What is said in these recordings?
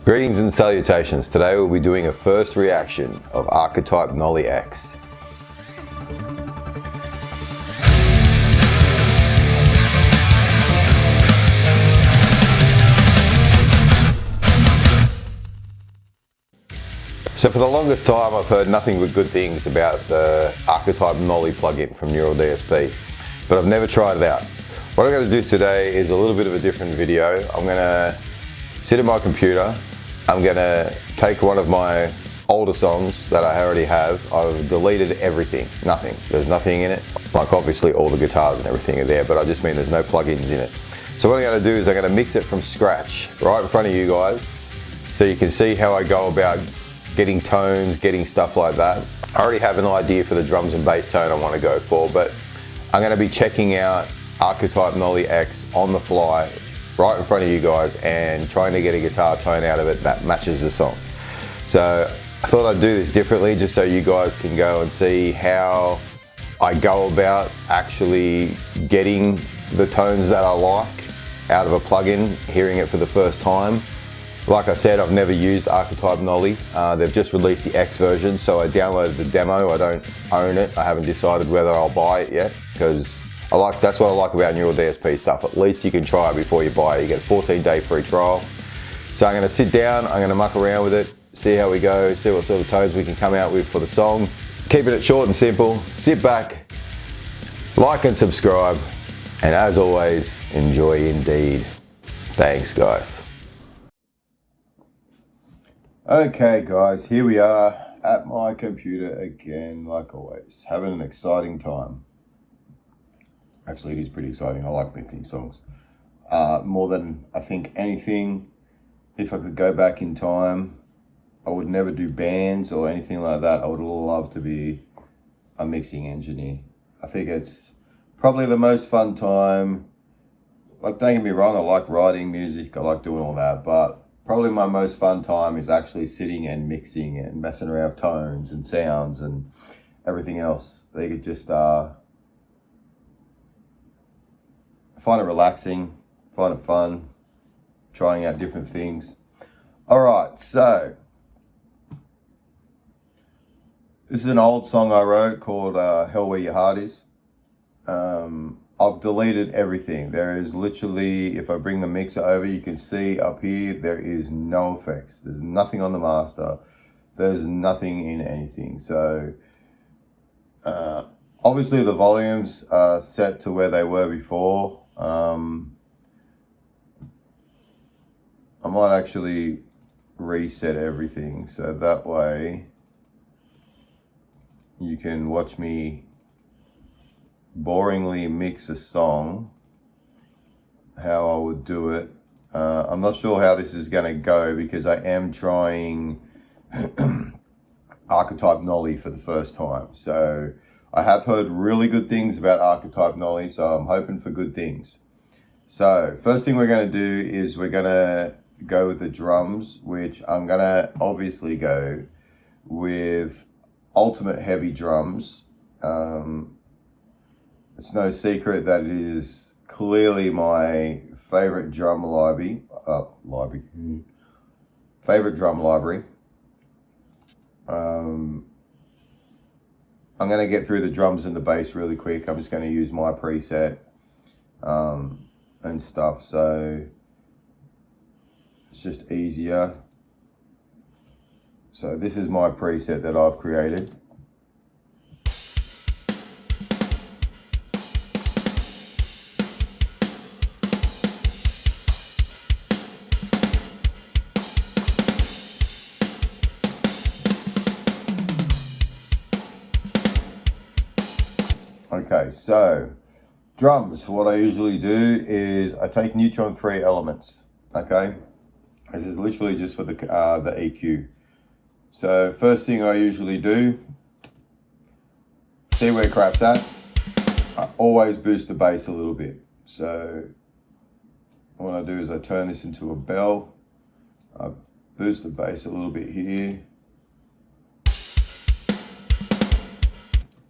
Greetings and salutations. Today we'll be doing a first reaction of Archetype Nolly X. So for the longest time I've heard nothing but good things about the Archetype Nolly plugin from Neural DSP, but I've never tried it out. What I'm going to do today is a little bit of a different video. I'm going to sit at my computer. I'm going to take one of my older songs that I already have. I've deleted everything, nothing. There's nothing in it. Like obviously all the guitars and everything are there, but I just mean there's no plugins in it. So what I'm going to do is I'm going to mix it from scratch right in front of you guys so you can see how I go about getting tones, getting stuff like that. I already have an idea for the drums and bass tone I want to go for, but I'm going to be checking out Archetype Nolly X on the fly right in front of you guys and trying to get a guitar tone out of it that matches the song. So I thought I'd do this differently just so you guys can go and see how I go about actually getting the tones that I like out of a plugin, hearing it for the first time. Like I said, I've never used Archetype Nolly. They've just released the X version, so I downloaded the demo. I don't own it. I haven't decided whether I'll buy it yet, because that's what I like about Neural DSP stuff. At least you can try it before you buy it. You get a 14-day free trial. So I'm going to sit down, I'm going to muck around with it, see how we go, see what sort of tones we can come out with for the song. Keeping it short and simple. Sit back, like and subscribe, and as always, enjoy indeed. Thanks, guys. Okay guys, here we are at my computer again, like always, having an exciting time. Actually, it is pretty exciting. I like mixing songs. More than I think anything, if I could go back in time, I would never do bands or anything like that. I would love to be a mixing engineer. I think it's probably the most fun time. Like, don't get me wrong, I like writing music, I like doing all that, but probably my most fun time is actually sitting and mixing and messing around with tones and sounds and everything else. They could just find it relaxing, find it fun, trying out different things. All right, so this is an old song I wrote called Hell Where Your Heart Is. I've deleted everything. There is literally, if I bring the mixer over, you can see up here, there is no effects. There's nothing on the master. There's nothing in anything. So obviously the volumes are set to where they were before. I might actually reset everything so that way you can watch me boringly mix a song, how I would do it. I'm not sure how this is going to go because I am trying Archetype Nolly for the first time. So I have heard really good things about Archetype Nolly, so I'm hoping for good things. So first thing we're going to do is we're going to go with the drums, which I'm going to obviously go with Ultimate Heavy Drums. It's no secret that it is clearly my favorite drum library. Favorite drum library. I'm going to get through the drums and the bass really quick. I'm just going to use my preset and stuff, so it's just easier. So this is my preset that I've created. Okay, so drums, what I usually do is I take neutron 3 elements, okay? This is literally just for the EQ. So first thing I usually do, see where crap's at, I always boost the bass a little bit. So what I do is I turn this into a bell, I boost the bass a little bit here.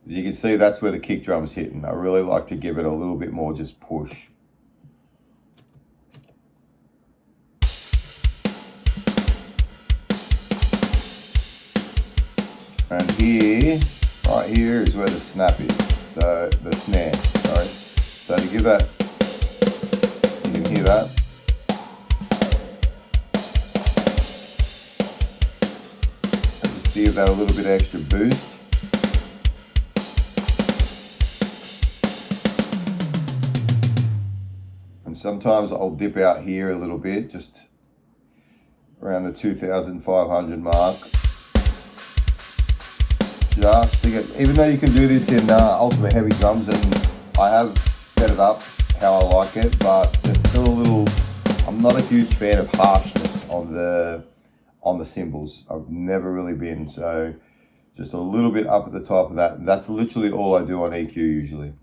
As you can see, that's where the kick drum's hitting. I really like to give it a little bit more just push. And here, right here is where the snap is. So the snare, sorry. So to give that, you can hear that. And just give that a little bit extra boost. And sometimes I'll dip out here a little bit, just around the 2,500 mark. Just to get, even though you can do this in Ultimate Heavy Drums, and I have set it up how I like it, but there's still a little, I'm not a huge fan of harshness on the cymbals. I've never really been, so just a little bit up at the top of that. That's literally all I do on EQ usually.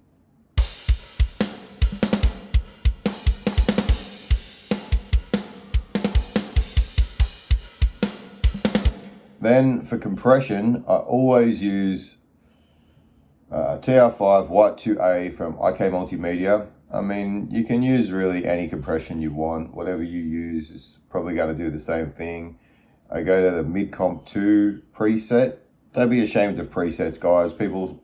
Then for compression, I always use TR5 White 2A from IK Multimedia. I mean, you can use really any compression you want. Whatever you use is probably going to do the same thing. I go to the Mid-Comp 2 preset. Don't be ashamed of presets, guys. People,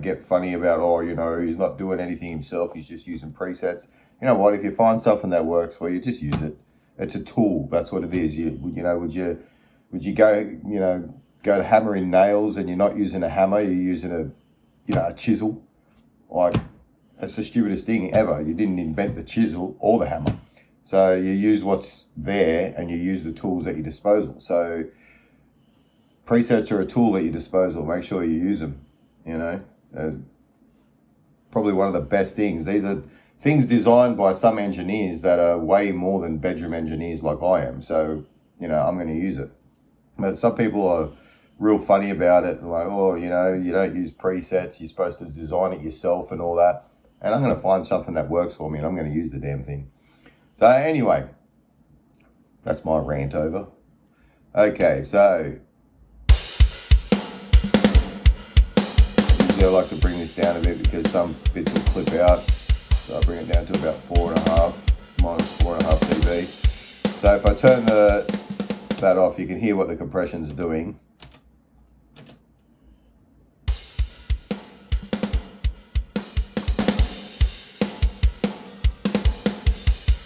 get funny about, he's not doing anything himself. He's just using presets. You know what? If you find something that works for you, just use it. It's a tool. That's what it is. Would you go to hammering nails and you're not using a hammer, you're using a chisel? Like, that's the stupidest thing ever. You didn't invent the chisel or the hammer. So you use what's there and you use the tools at your disposal. So presets are a tool at your disposal. Make sure you use them, probably one of the best things. These are things designed by some engineers that are way more than bedroom engineers like I am. So, I'm going to use it. But some people are real funny about it, like, you don't use presets, you're supposed to design it yourself and all that. And I'm going to find something that works for me and I'm going to use the damn thing. So anyway, that's my rant over. Okay, so usually I like to bring this down a bit because some bits will clip out. So I bring it down to about 4.5, minus 4.5 dB. So if I turn that off, you can hear what the compression's doing.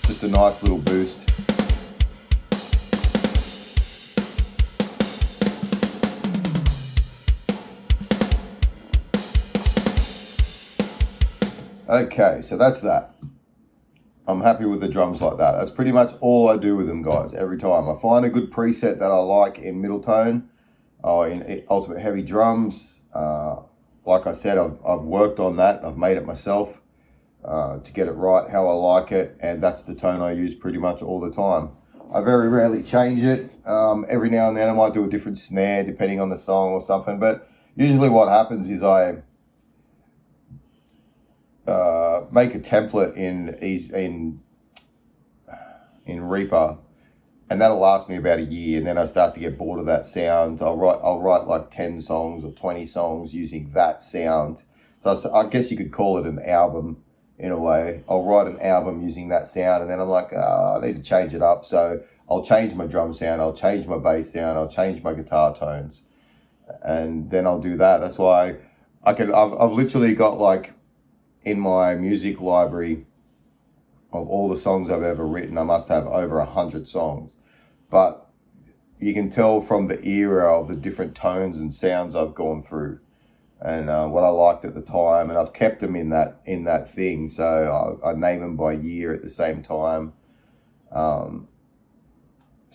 Just a nice little boost. Okay, so that's that. I'm happy with the drums like that. That's pretty much all I do with them, guys, every time. I find a good preset that I like in middle tone or in Ultimate Heavy Drums. Like I said, I've worked on that. I've made it myself to get it right how I like it, and that's the tone I use pretty much all the time. I very rarely change it. Every now and then I might do a different snare depending on the song or something, but usually what happens is I make a template in Reaper, and that'll last me about a year, and then I start to get bored of that sound. I'll write like 10 songs or 20 songs using that sound. So I guess you could call it an album in a way. I'll write an album using that sound, and then I'm like, I need to change it up. So I'll change my drum sound, I'll change my bass sound, I'll change my guitar tones, and then I'll do that. That's why I've literally got, like, in my music library of all the songs I've ever written, I must have over 100 songs. But you can tell from the era of the different tones and sounds I've gone through and what I liked at the time, and I've kept them in that thing. So I name them by year at the same time, so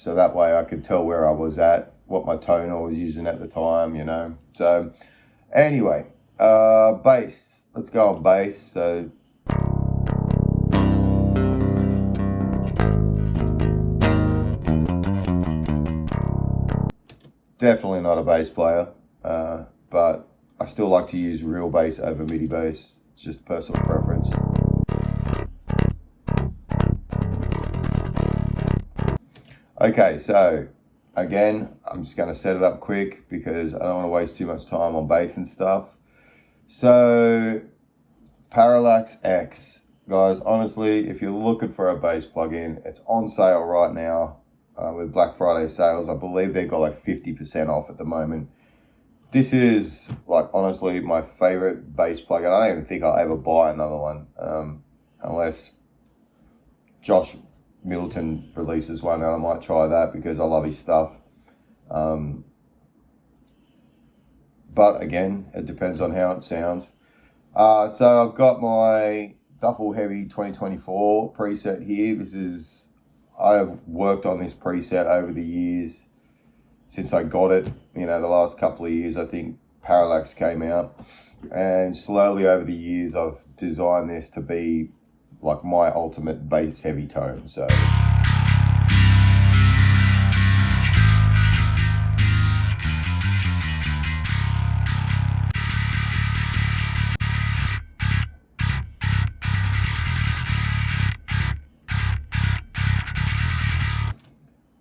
that way I could tell where I was at, what my tone I was using at the time, So anyway, bass. Let's go on bass. So definitely not a bass player, but I still like to use real bass over MIDI bass. It's just personal preference. Okay, so again, I'm just going to set it up quick because I don't want to waste too much time on bass and stuff. So Parallax X, guys, honestly, if you're looking for a bass plugin, it's on sale right now with Black Friday sales. I believe they've got like 50% off at the moment. This is like honestly my favorite bass plugin. I don't even think I'll ever buy another one unless Josh Middleton releases one, and I might try that because I love his stuff. But again, it depends on how it sounds. So I've got my Duffel Heavy 2024 preset here. I've worked on this preset over the years since I got it. You know, the last couple of years, I think Parallax came out, and slowly over the years, I've designed this to be like my ultimate bass heavy tone. So.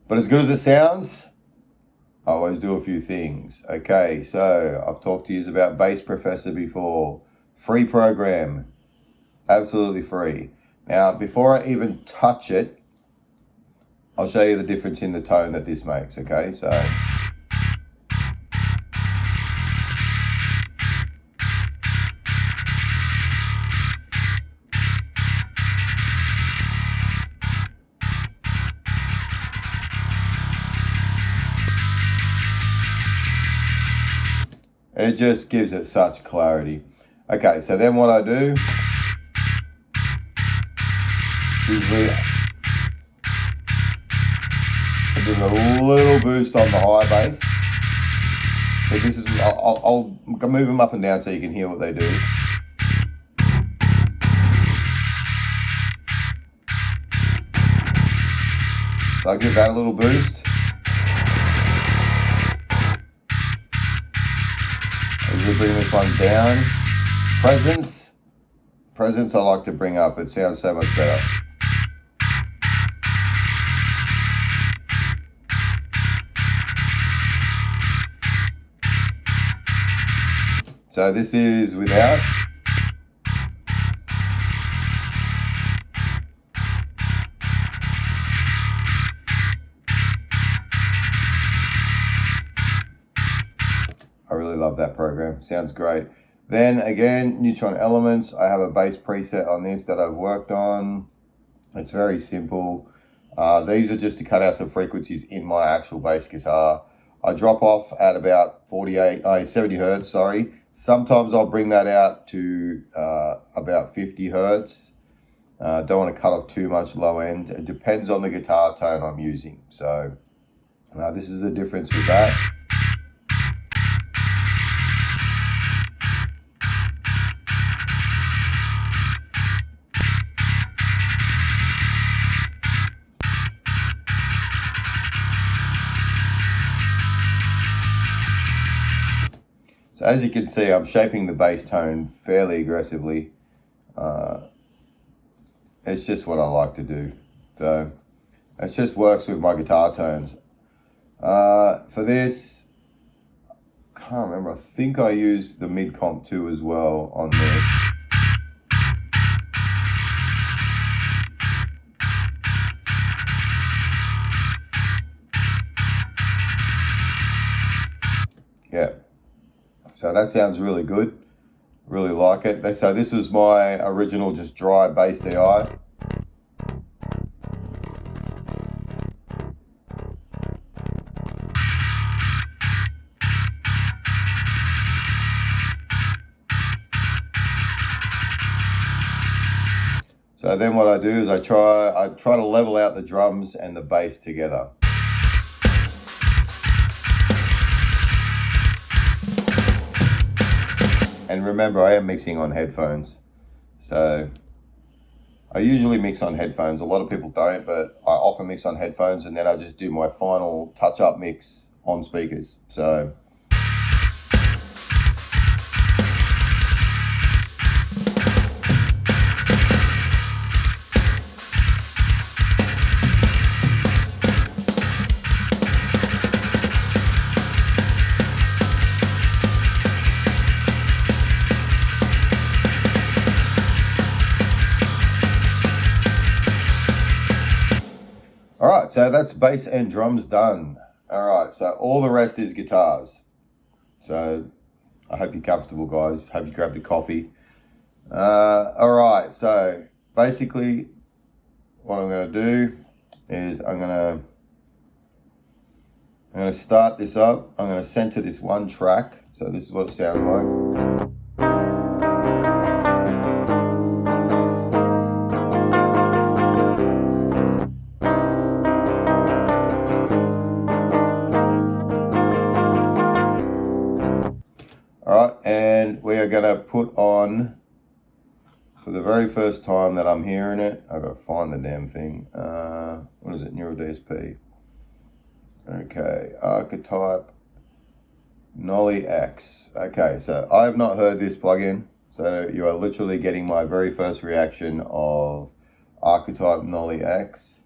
But as good as it sounds, I always do a few things. Okay, so I've talked to you about Bass Professor before. Free program, absolutely free. Now, before I even touch it, I'll show you the difference in the tone that this makes, okay? So. It just gives it such clarity. Okay, so then what I do, usually I give it a little boost on the high bass. So this is, I'll move them up and down so you can hear what they do. So I give that a little boost. We'll bring this one down. Presence I like to bring up. It sounds so much better. So this is without. I really love that program. Sounds great. Then again, Neutron Elements. I have a bass preset on this that I've worked on. It's very simple. These are just to cut out some frequencies in my actual bass guitar. I drop off at about 70 hertz, sorry. Sometimes I'll bring that out to about 50 hertz. Don't want to cut off too much low end. It depends on the guitar tone I'm using. So this is the difference with that. So as you can see, I'm shaping the bass tone fairly aggressively. It's just what I like to do. So it just works with my guitar tones. For this, I can't remember, I think I used the mid comp 2 as well on this. Yeah. So that sounds really good. Really like it. So this was my original just dry bass DI. So then what I do is I try to level out the drums and the bass together. And remember, I am mixing on headphones. So I usually mix on headphones. A lot of people don't, but I often mix on headphones, and then I just do my final touch-up mix on speakers. So all right, so that's bass and drums done. All right, so all the rest is guitars. So I hope you're comfortable, guys. Hope you grabbed the coffee. All right, so basically what I'm going to do is I'm going to start this up. I'm going to center this one track. So this is what it sounds like. All right, and we are going to put on, for the very first time that I'm hearing it, I've got to find the damn thing. What is it? Neural DSP. Okay, Archetype Nolly X. Okay, so I have not heard this plugin. So you are literally getting my very first reaction of Archetype Nolly X.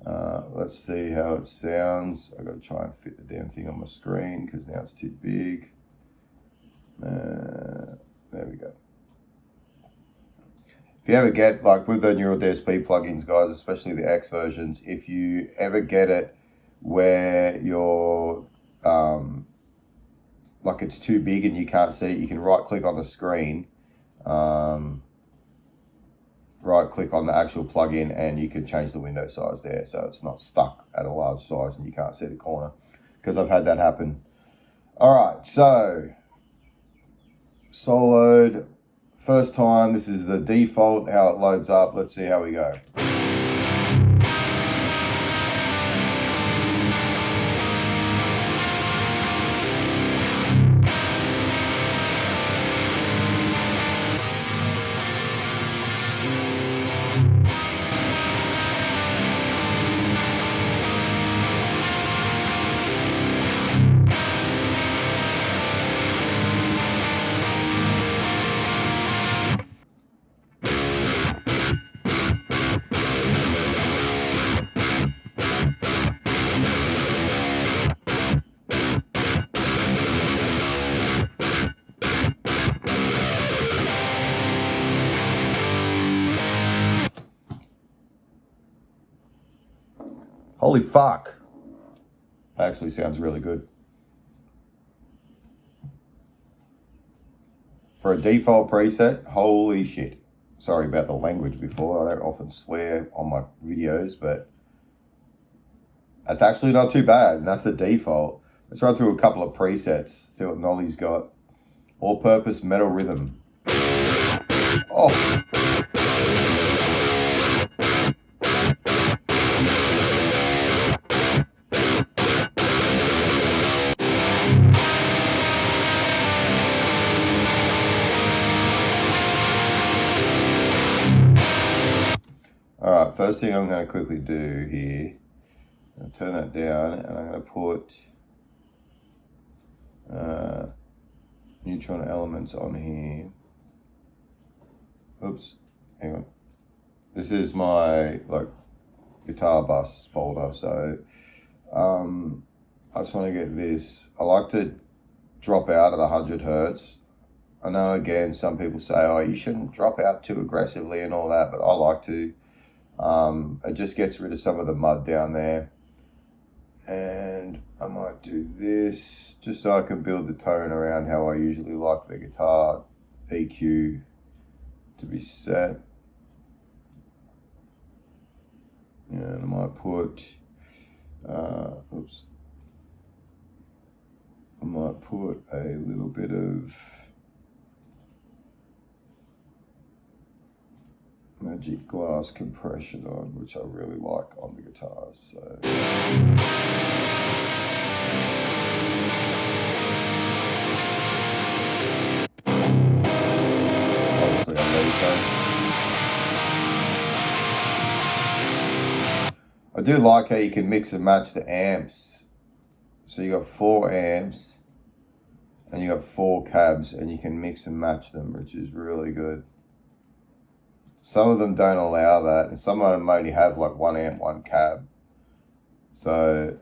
Let's see how it sounds. I've got to try and fit the damn thing on my screen because now it's too big. There we go. If you ever get, like with the Neural DSP plugins, guys, especially the X versions, if you ever get it where you're, like it's too big and you can't see it, you can right click on the screen, right click on the actual plugin, and you can change the window size there so it's not stuck at a large size and you can't see the corner, because I've had that happen. All right, so soloed, first time, this is the default, how it loads up. Let's see how we go. Holy fuck. That actually sounds really good. For a default preset, holy shit. Sorry about the language before. I don't often swear on my videos, but that's actually not too bad. And that's the default. Let's run through a couple of presets. See what Nolly's got. All-purpose metal rhythm. Oh. All right, first thing I'm going to quickly do here, I'm going to turn that down, and I'm going to put neutron elements on here. Oops, hang on. This is my guitar bus folder, so I just want to get this. I like to drop out at 100 Hertz. I know, again, some people say, oh, you shouldn't drop out too aggressively and all that, but I like to. It just gets rid of some of the mud down there. And I might do this just so I can build the tone around how I usually like the guitar EQ to be set. And I might put, I might put a little bit of magic glass compression on, which I really like on the guitars. So obviously I'm ready to. I do like how you can mix and match the amps. So you got 4 amps and you got 4 cabs, and you can mix and match them, which is really good. Some of them don't allow that, and some of them only have like 1 amp, 1 cab. So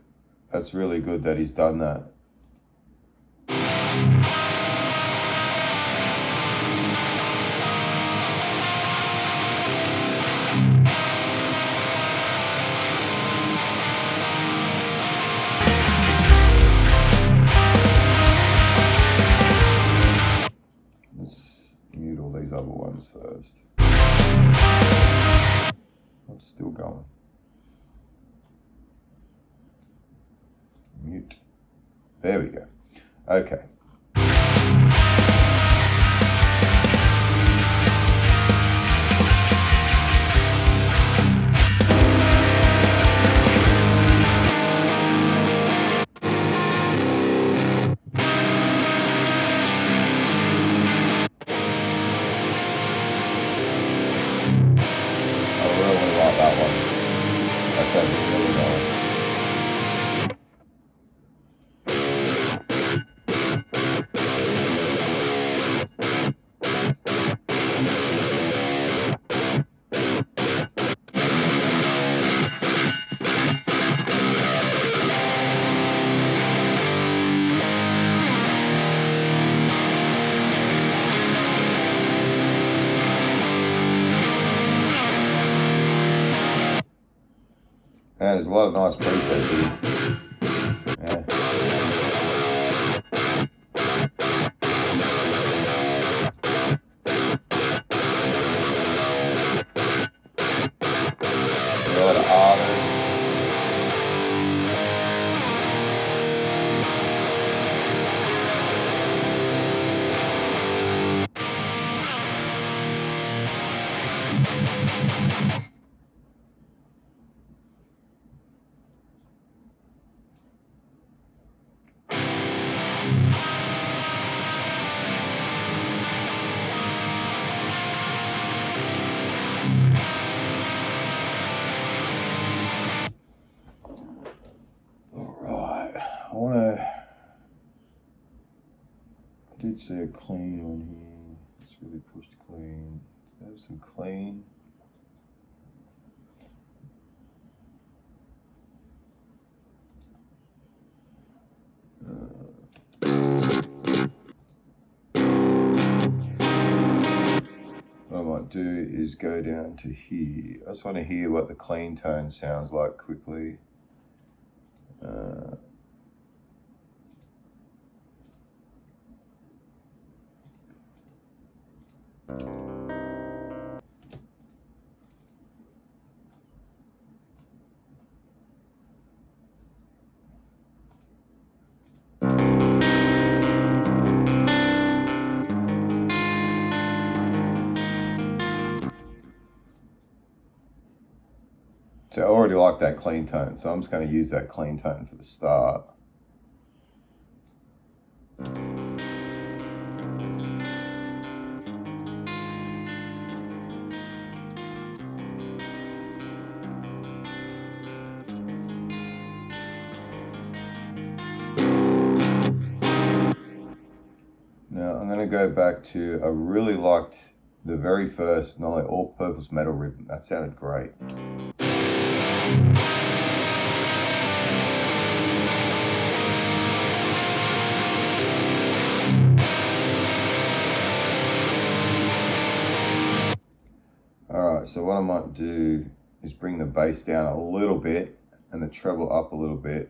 that's really good that he's done that. closed. It's still going. Mute. There we go. Okay. And there's a lot of nice presets here. Yeah. A lot of artists. I did see a clean one here. It's really pushed clean. Have some clean. What I might do is go down to here. I just want to hear what the clean tone sounds like quickly. So I already like that clean tone, so I'm just going to use that clean tone for the start. Now I'm going to go back to, I really liked the very first Nolly all-purpose metal rhythm. That sounded great. Alright, so what I might do is bring the bass down a little bit and the treble up a little bit.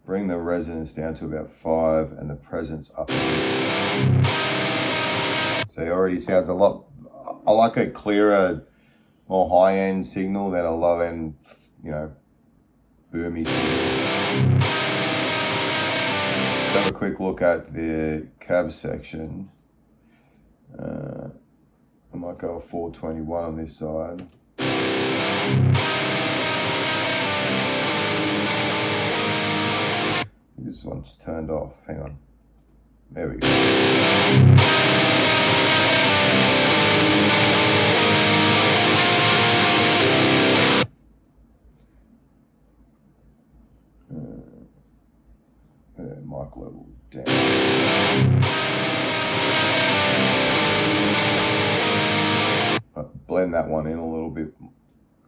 Bring the resonance down to about 5 and the presence up a bit. So it already sounds a lot, I like a clearer, more high-end signal than a low-end, you know, boomy signal. Let's have a quick look at the cab section. I might go a 421 on this side. This one's turned off. Hang on. There we go. Mic level down. Blend that one in a little bit.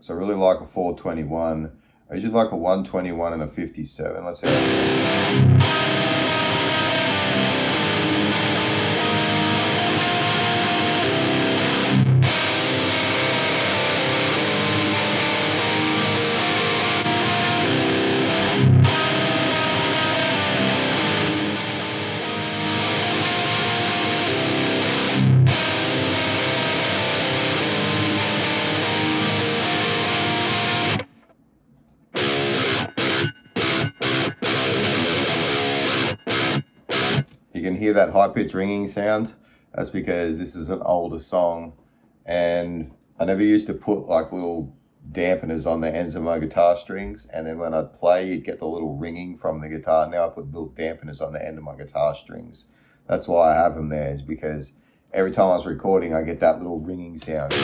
So I really like a 421. I usually like a 121 and a 57. Let's see how that you can hear that high-pitched ringing sound, that's because this is an older song, and I never used to put like little dampeners on the ends of my guitar strings, and then when I'd play, you'd get the little ringing from the guitar. Now I put little dampeners on the end of my guitar strings. That's why I have them there, is because every time I was recording, I get that little ringing sound.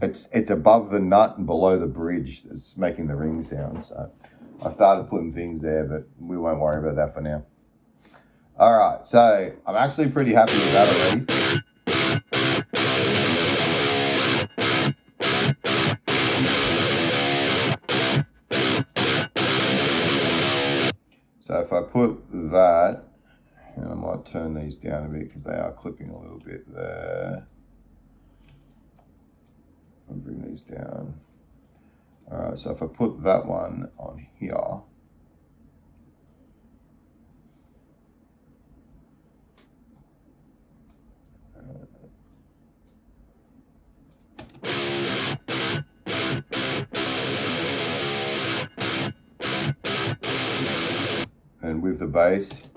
It's above the nut and below the bridge that's making the ring sound. So I started putting things there, but we won't worry about that for now. All right, so I'm actually pretty happy with that already. So if I put that, and I might turn these down a bit because they are clipping a little bit there. I'll bring these down. All right, so if I put that one on here, and with the bass,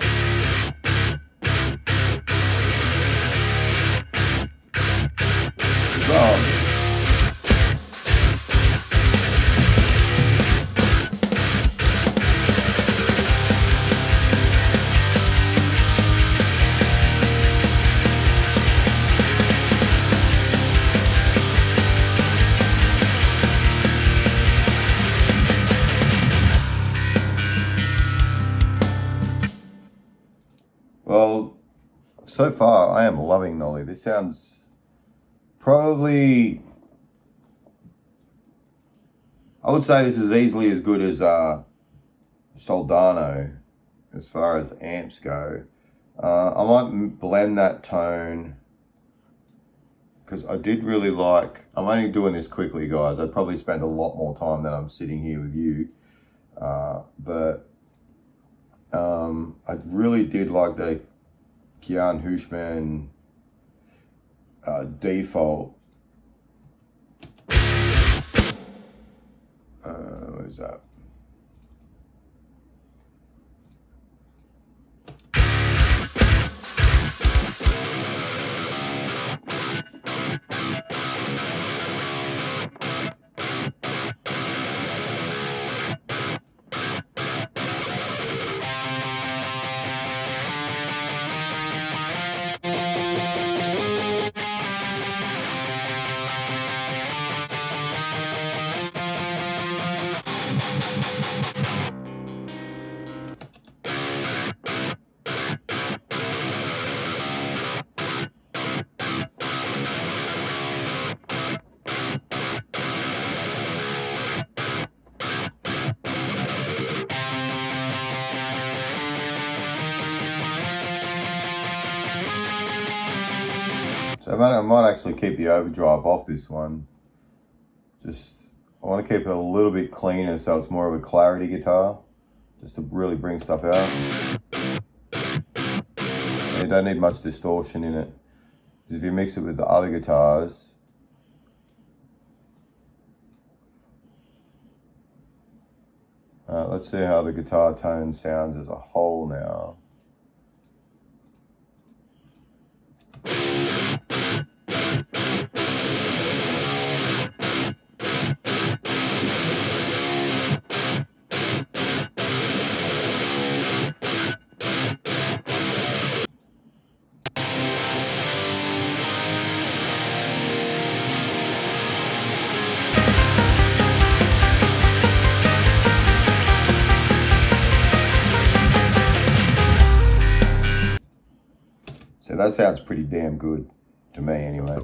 drums. Well, so far I am loving Nolly. This sounds probably, I would say this is easily as good as Soldano as far as amps go. I might blend that tone because I did really like, I'm only doing this quickly, guys. I'd probably spend a lot more time than I'm sitting here with you. But I really did like the Kian Hushman default. What is that? So I might actually keep the overdrive off this one. Just, I want to keep it a little bit cleaner so it's more of a clarity guitar, just to really bring stuff out. You don't need much distortion in it. Because if you mix it with the other guitars, let's see how the guitar tone sounds as a whole now. So that sounds pretty damn good to me anyway.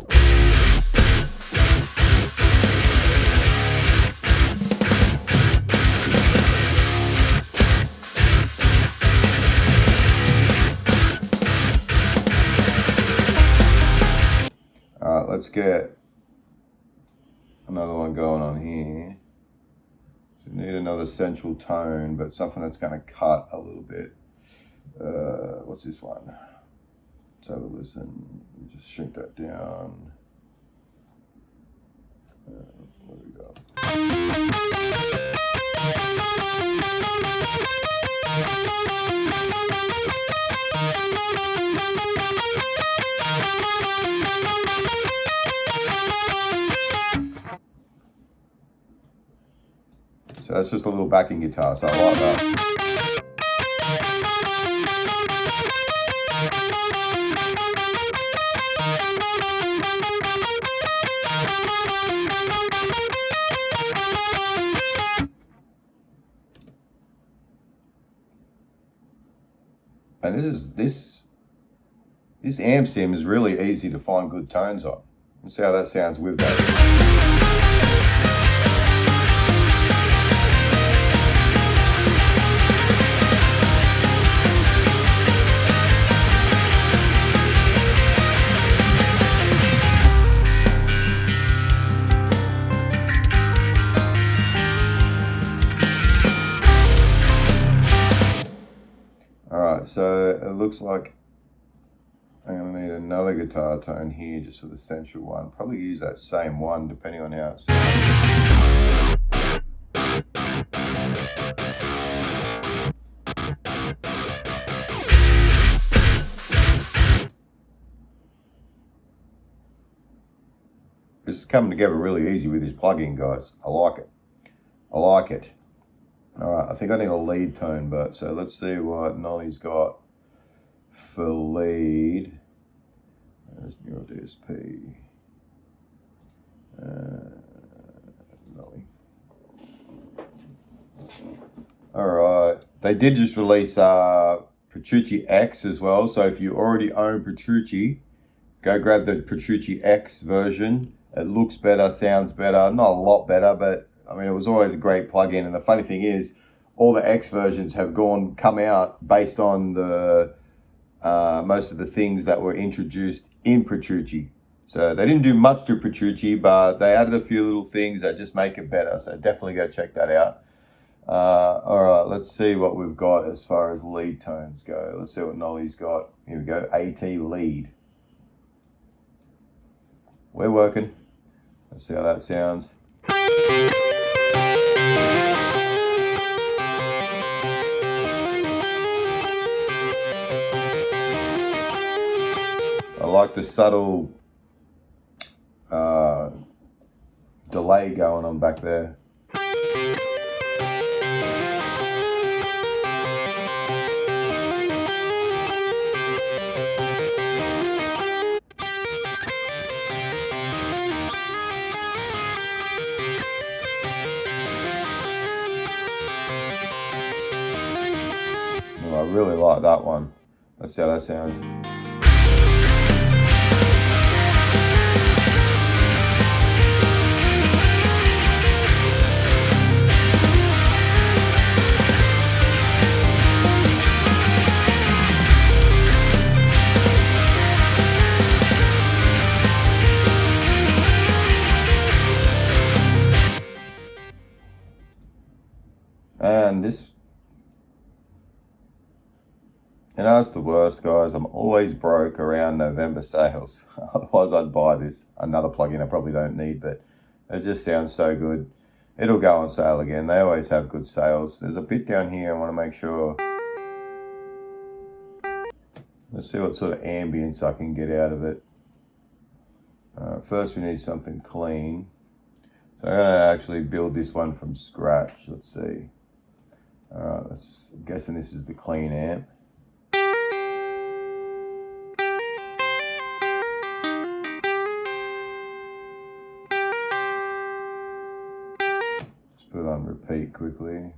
All right, let's get another one going on here. So we need another central tone, but something that's going to cut a little bit. What's this one? Let's have a listen. Just shrink that down. There we go. So that's just a little backing guitar, so I like that. And this amp sim is really easy to find good tones on. Let's see how that sounds with that. Alright, so it looks like I'm going to need another guitar tone here just for the central one. Probably use that same one depending on how it sounds. This is coming together really easy with this plugin, guys. I like it. I like it. Alright, I think I need a lead tone, but so let's see what Nolly's got for lead. There's Neural DSP. Nolly. Alright, they did just release Petrucci X as well, so if you already own Petrucci, go grab the Petrucci X version. It looks better, sounds better, not a lot better, but I mean, it was always a great plugin. And the funny thing is, all the X versions have come out based on the most of the things that were introduced in Petrucci. So they didn't do much to Petrucci, but they added a few little things that just make it better. So definitely go check that out. All right, let's see what we've got as far as lead tones go. Let's see what Nolly's got. Here we go, AT lead. We're working. Let's see how that sounds. I like the subtle delay going on back there. I really like that one. Let's see how that sounds. And this, you know, it's the worst, guys. I'm always broke around November sales. Otherwise, I'd buy this. Another plugin I probably don't need, but it just sounds so good. It'll go on sale again. They always have good sales. There's a bit down here I want to make sure. Let's see what sort of ambience I can get out of it. First, we need something clean. So I'm going to actually build this one from scratch. Let's see. Alright, I'm guessing this is the clean amp. Let's put it on repeat quickly.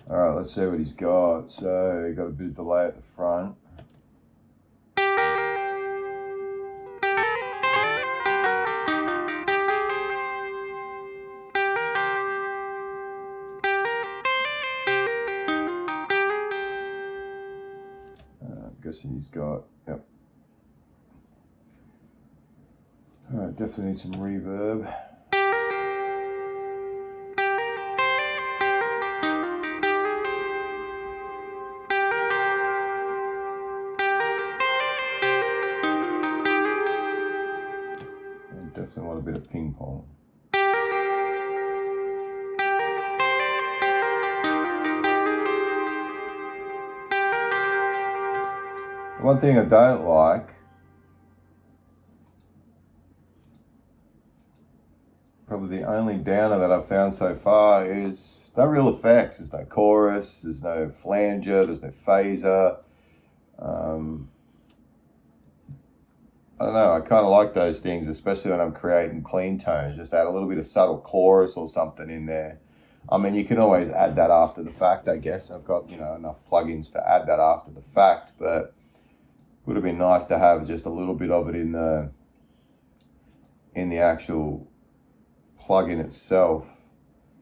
Alright, let's see what he's got. So, he got a bit of delay at the front. I'm guessing he's got, yep. Alright, definitely need some reverb. Definitely want a bit of ping pong. One thing I don't like, probably the only downer that I've found so far, is no real effects. There's no chorus, there's no flanger, there's no phaser. I don't know, I kind of like those things, especially when I'm creating clean tones. Just add a little bit of subtle chorus or something in there. I mean, you can always add that after the fact, I guess. I've got, enough plugins to add that after the fact, but it would have been nice to have just a little bit of it in the actual plugin itself.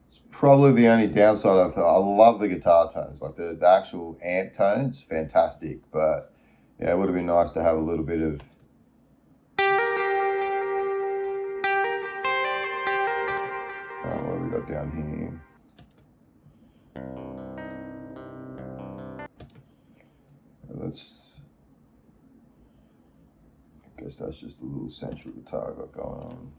It's probably the only downside of it. I love the guitar tones, like the actual amp tones, fantastic. But yeah, it would have been nice to have a little bit of what have we got down here? I guess that's just a little central guitar I got going on.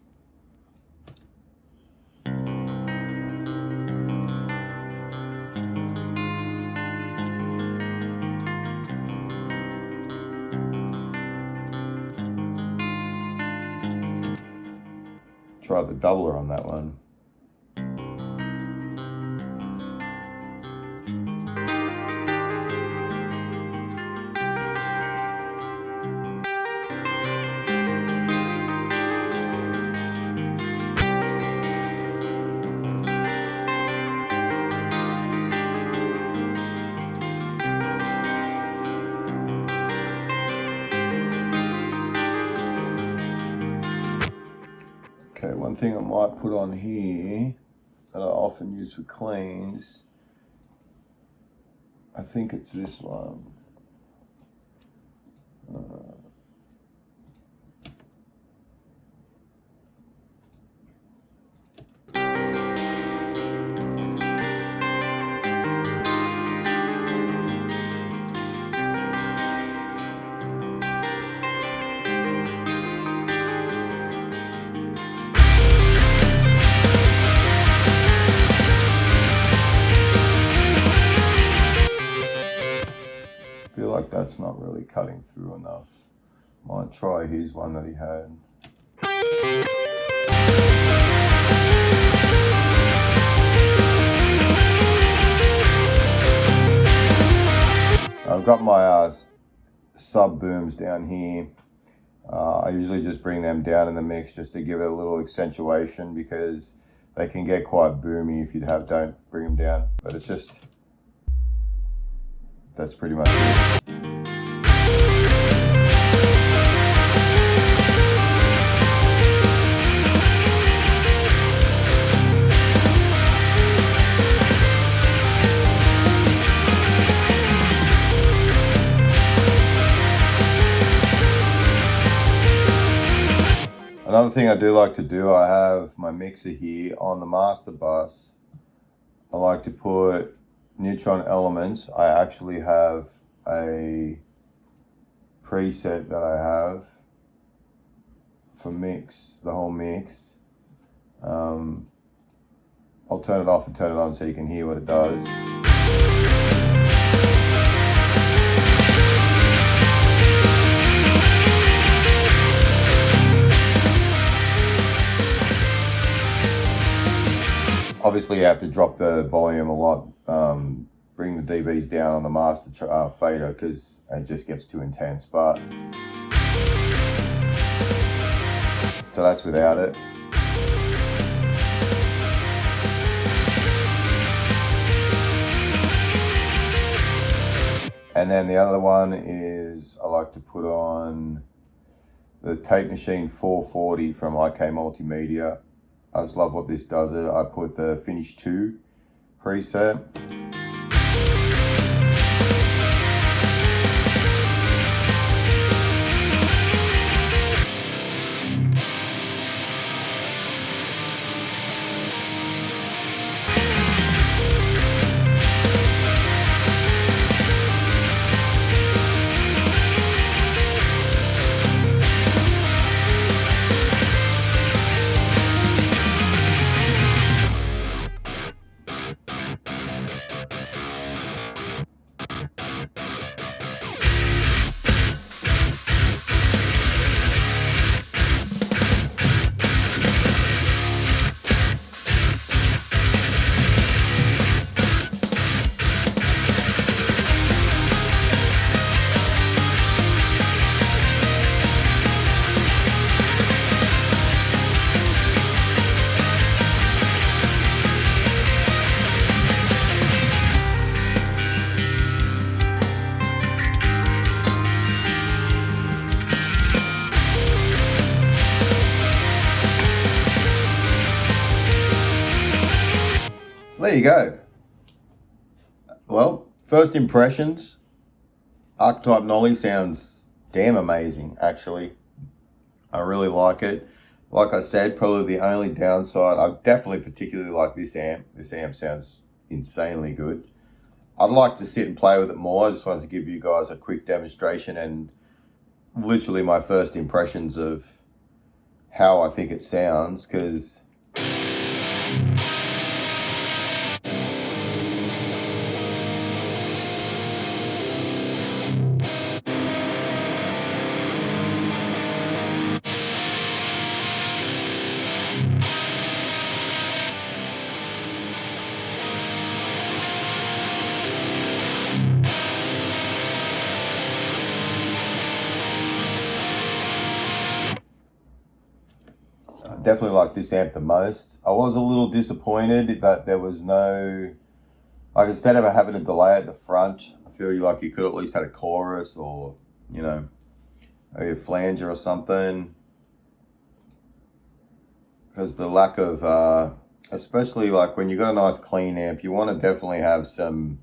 Try the doubler on that one. Okay, one thing I might put on here that I often use for cleans, I think it's this one. Feel like that's not really cutting through enough. Might try his one that he had. I've got my sub booms down here. I usually just bring them down in the mix just to give it a little accentuation, because they can get quite boomy if you don't bring them down. But it's just, that's pretty much it. Another thing I do like to do, I have my mixer here on the master bus. I like to put neutron elements. I actually have a preset that I have for mix, the whole mix. I'll turn it off and turn it on so you can hear what it does. Obviously you have to drop the volume a lot, bring the dBs down on the master fader, because it just gets too intense, but so that's without it. And then the other one is I like to put on the Tape Machine 440 from IK Multimedia. I just love what this does. I put the Finish 2 preset. there you go. Well, first impressions, Archetype Nolly sounds damn amazing, actually. I really like it. Like I said, probably the only downside, I definitely particularly like this amp. This amp sounds insanely good. I'd like to sit and play with it more. I just wanted to give you guys a quick demonstration and literally my first impressions of how I think it sounds, because definitely like this amp the most. I was a little disappointed that there was no, like, instead of having a delay at the front, I feel like you could at least had a chorus or, you know, maybe a flanger or something. Because the lack of, especially like when you got a nice clean amp, you want to definitely have some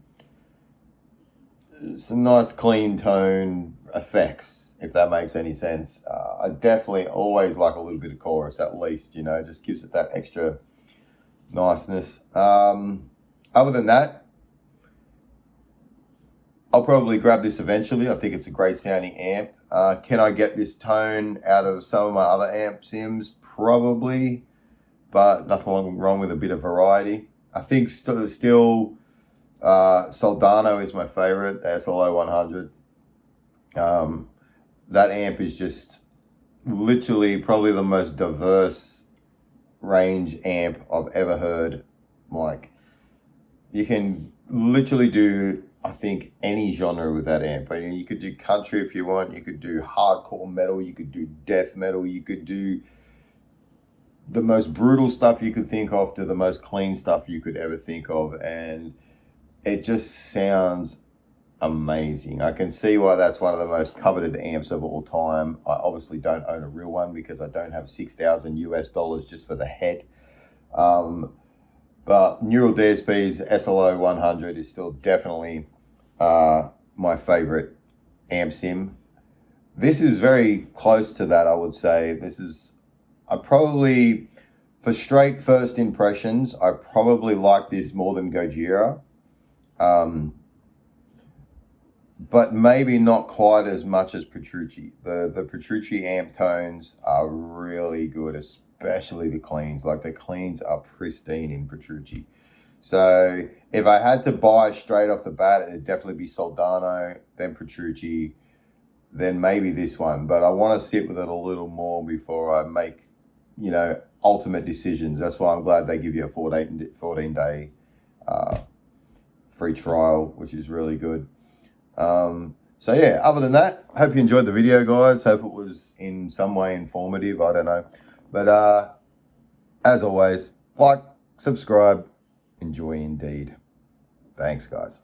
nice clean tone effects, if that makes any sense. I definitely always like a little bit of chorus, at least, you know, just gives it that extra niceness. Other than that, I'll probably grab this eventually. I think it's a great sounding amp. Can I get this tone out of some of my other amp sims? Probably, but nothing wrong with a bit of variety. I think still Soldano is my favorite, SLO 100. That amp is just literally probably the most diverse range amp I've ever heard. Like, you can literally do, I think, any genre with that amp. I mean, you could do country if you want, you could do hardcore metal, you could do death metal, you could do the most brutal stuff you could think of to the most clean stuff you could ever think of, and it just sounds amazing. I can see why that's one of the most coveted amps of all time. I obviously don't own a real one because I don't have $6,000 US just for the head. But Neural DSP's SLO 100 is still definitely my favorite amp sim. This is very close to that, I would say. This is, I probably, for straight first impressions, I probably like this more than Gojira. But maybe not quite as much as Petrucci. The Petrucci amp tones are really good, especially the cleans. Like, the cleans are pristine in Petrucci. So if I had to buy straight off the bat, it'd definitely be Soldano, then Petrucci, then maybe this one. But I want to sit with it a little more before I make, you know, ultimate decisions. That's why I'm glad they give you a 14-day free trial, which is really good. So yeah, other than that, I hope you enjoyed the video, guys. Hope it was in some way informative. I don't know. But as always, like, subscribe, enjoy indeed. Thanks, guys.